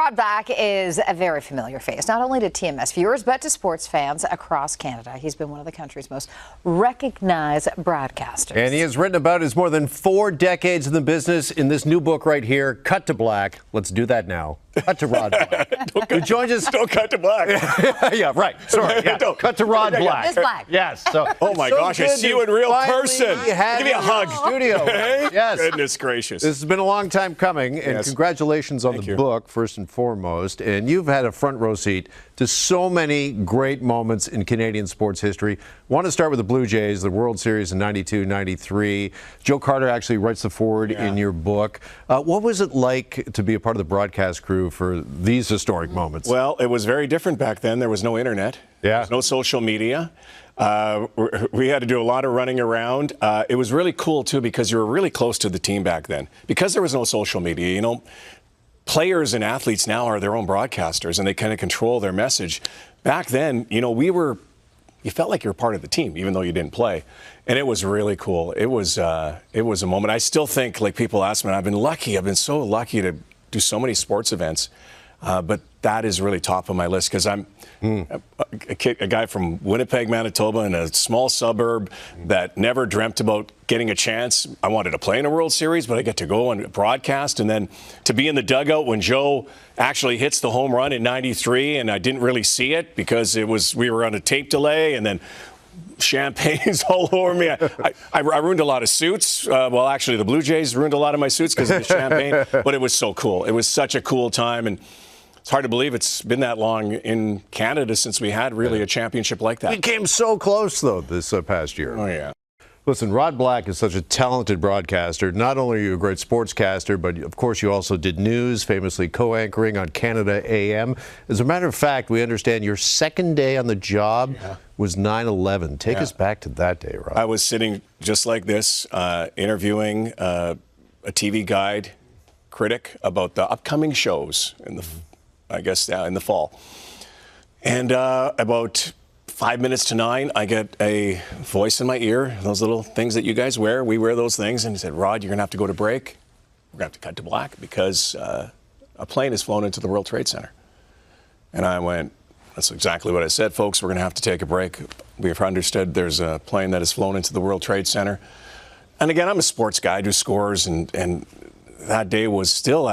Rod Black is a very familiar face, not only to TMS viewers, but to sports fans across Canada. He's been one of the country's most recognized broadcasters. And he has written about his more than 4 decades in the business in this new book right here, Cut to Black. Let's do that now. Cut to Rod Black. Who joins us? Don't cut to black. Yeah, right. Sorry. Yeah. Cut to Rod Black. Just Black. Yes. So, oh my gosh, I see you in real person. Give me a hug. Studio. Yes. Goodness gracious. This has been a long time coming, and congratulations on the book, first and foremost. And you've had a front row seat to so many great moments in Canadian sports history. Want to start with the Blue Jays, the World Series in '92, '93. Joe Carter actually writes the foreword in your book. What was it like to be a part of the broadcast crew for these historic moments? Well, it was very different back then. There was no internet. There was no social media. We had to do a lot of running around. It was really cool, too, because you were really close to the team back then. Because there was no social media, you know, players and athletes now are their own broadcasters, and they kind of control their message. Back then, you know, you felt like you were part of the team, even though you didn't play. And it was really cool. It was a moment. I still think, like people ask me, I've been so lucky to do so many sports events. But that is really top of my list because I'm a guy from Winnipeg, Manitoba, in a small suburb that never dreamt about getting a chance. I wanted to play in a World Series, but I get to go and broadcast, and then to be in the dugout when Joe actually hits the home run in '93, and I didn't really see it because we were on a tape delay, and then champagne's all over me. I ruined a lot of suits. Well, actually, the Blue Jays ruined a lot of my suits because of the champagne, but it was so cool. It was such a cool time, and it's hard to believe it's been that long in Canada since we had really a championship like that. We came so close, though, this past year. Oh, yeah. Listen, Rod Black is such a talented broadcaster. Not only are you a great sportscaster, but of course you also did news, famously co-anchoring on Canada AM. As a matter of fact, we understand your second day on the job was 9/11. Take us back to that day, Rod. I was sitting just like this, interviewing a TV guide critic about the upcoming shows in the, in the fall. And about 5 minutes to 9, I get a voice in my ear, those little things that you guys wear. We wear those things. And he said, Rod, you're going to have to go to break. We're going to have to cut to black because a plane has flown into the World Trade Center. And I went, that's exactly what I said, folks. We're going to have to take a break. We've understood there's a plane that has flown into the World Trade Center. And again, I'm a sports guy, I do scores. And that day was still,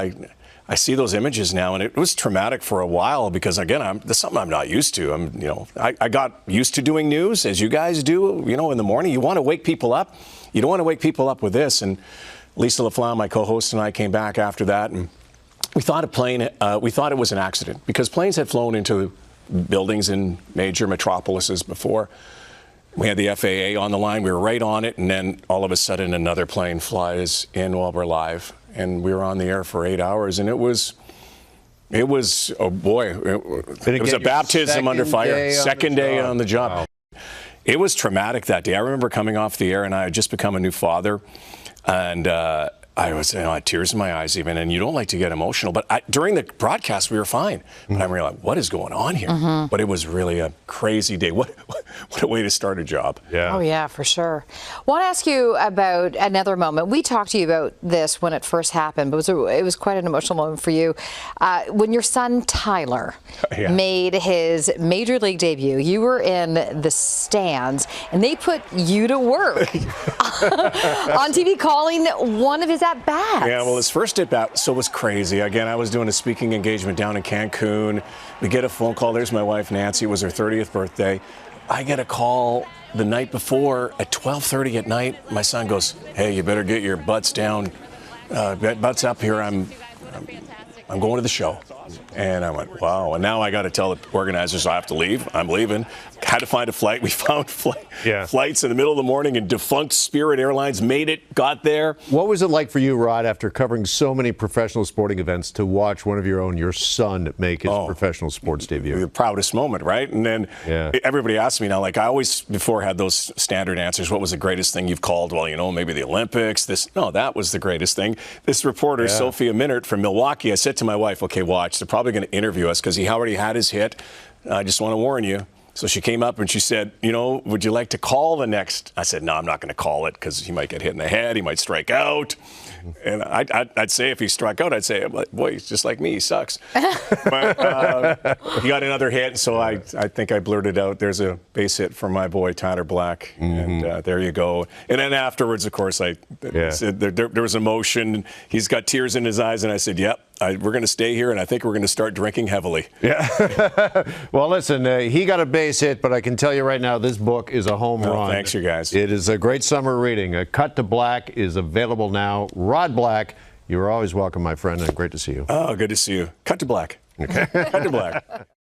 I see those images now, and it was traumatic for a while because, again, that's something I'm not used to. I got used to doing news, as you guys do, in the morning. You want to wake people up. You don't want to wake people up with this. And Lisa LaFlamme, my co-host, and I came back after that, and we thought it was an accident because planes had flown into buildings in major metropolises before. We had the FAA on the line. We were right on it, and then all of a sudden another plane flies in while we're live. And we were on the air for 8 hours, and it was, oh boy, it was a baptism under fire. Second day on the job. Wow. It was traumatic that day. I remember coming off the air, and I had just become a new father, and I had tears in my eyes even, and you don't like to get emotional. But during the broadcast, we were fine. But I'm really like, what is going on here? But it was really a crazy day. What a way to start a job. Yeah. Oh, yeah, for sure. I want to ask you about another moment. We talked to you about this when it first happened, but it was quite an emotional moment for you. When your son, Tyler, made his major league debut, you were in the stands, and they put you to work on TV calling one of his at-bats. Yeah, well, his first at-bat, so it was crazy. Again, I was doing a speaking engagement down in Cancun. We get a phone call. There's my wife, Nancy. It was her 30th birthday. I get a call the night before at 12:30 at night. My son goes, hey, you better get your butts down, butts up here. I'm going to the show. And I went, wow. And now I got to tell the organizers I have to leave. I'm leaving. Had to find a flight. We found flights in the middle of the morning, and defunct Spirit Airlines made it, got there. What was it like for you, Rod, after covering so many professional sporting events, to watch one of your own, your son, make his professional sports debut? The proudest moment, right? And then everybody asks me now, like I always before had those standard answers. What was the greatest thing you've called? Well, maybe the Olympics. No, that was the greatest thing. This reporter, Sophia Minert from Milwaukee, I said to my wife, okay, watch. They're probably going to interview us because he already had his hit. I just want to warn you. So she came up and she said, you know, would you like to call the next? I said, no, I'm not going to call it because he might get hit in the head. He might strike out. And I'd say if he struck out, I'd say, boy, he's just like me. He sucks. But he got another hit, so I think I blurted out, there's a base hit from my boy, Tyler Black. And there you go. And then afterwards, of course, said there was emotion. He's got tears in his eyes. And I said, yep, we're going to stay here, and I think we're going to start drinking heavily. Yeah. Well, listen, he got a base hit, but I can tell you right now, this book is a home run. Thanks, you guys. It is a great summer reading. Cut to Black is available now. Rod Black, you are always welcome, my friend, and great to see you. Oh, good to see you. Cut to Black. Okay. Cut to Black.